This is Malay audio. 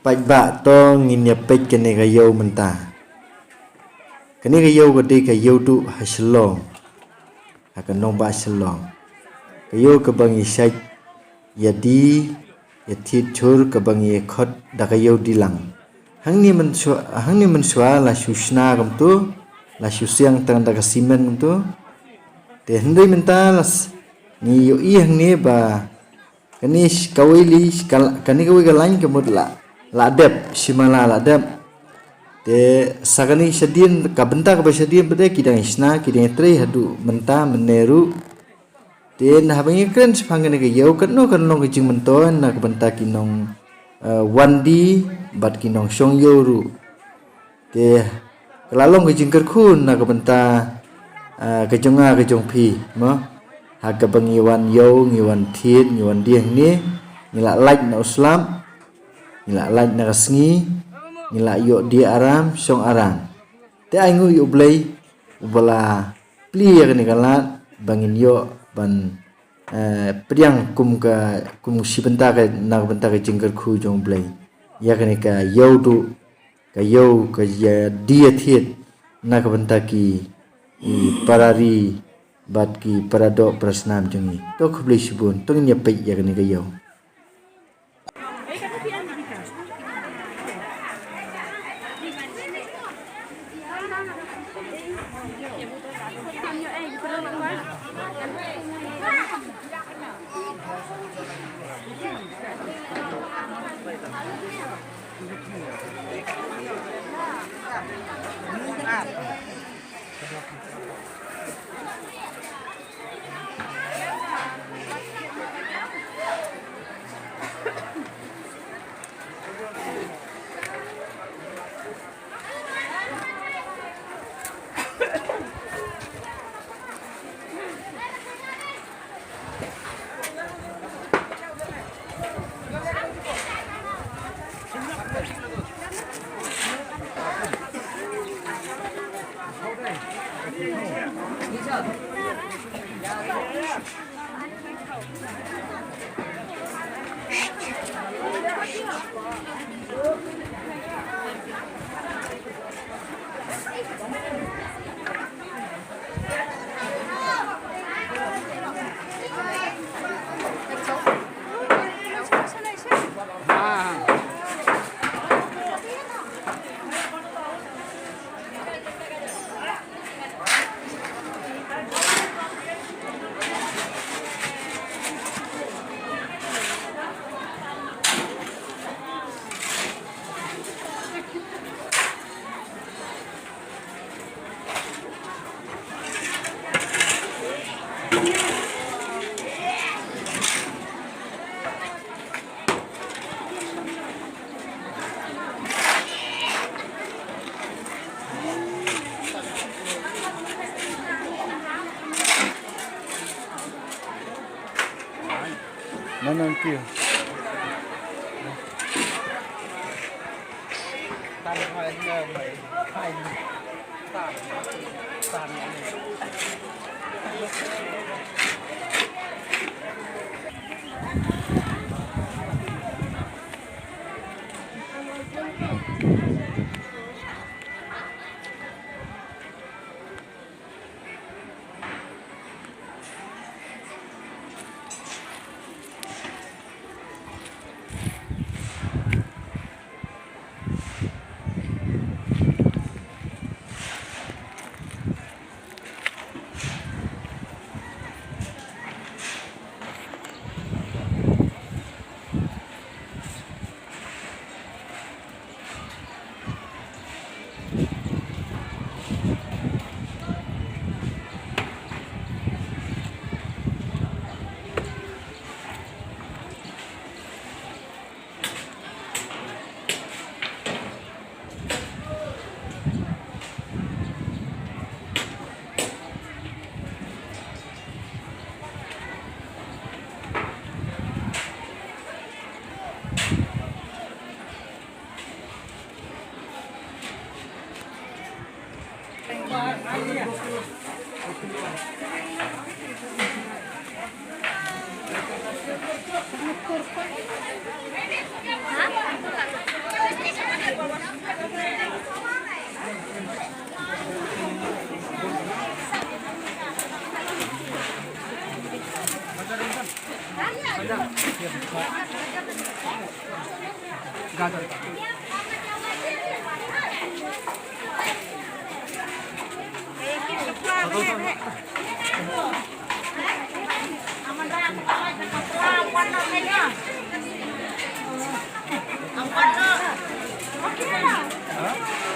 bạch bạ to nghìn nhập bích cái này cái dâu mình ta cái này cái dâu cái đi cái dâu tu hay salon hay cái nông bạ salon cái dâu cái bằng isai ya di ya thịt chur cái bằng ya khot đã cái dâu đi lăng hang ni mình xóa là susna cầm tu là susiang tang đã cái cement cầm tu thì hôm nay mình ta là ni yo i hang ni ba cái này kawai li cái này kawai cái lain cái một la dep simala la dep te sagani sedien kabenta ka sedien bede kidang isna kidang tre hadu menta meneru te nah bangi kren sepangane ke yau kan no ke jing menton na kabenta kinong wandi bat kinong song yoru te kelalong ke jing kerkhun na kabenta ke jonga ke jongpi mo ha ka bangi wan yau ngi wan thit ngi wan dieng ni ngila like na uslam ngila like na kasngi ngila yo dia aram song aram te ai ngu yo blay ubala pli ya ni kala bangin yo ban priang kum sibenta ka na benta ka jingker khu jong blay ya ka ni ka yo tu ka yo ka ya dia thiet na ka benta ki parari bat ki parado prasnam jongi to khubli sibun to nya pe ya ka ni ka yo non più tan hai mày hai tan tan गाजर Ang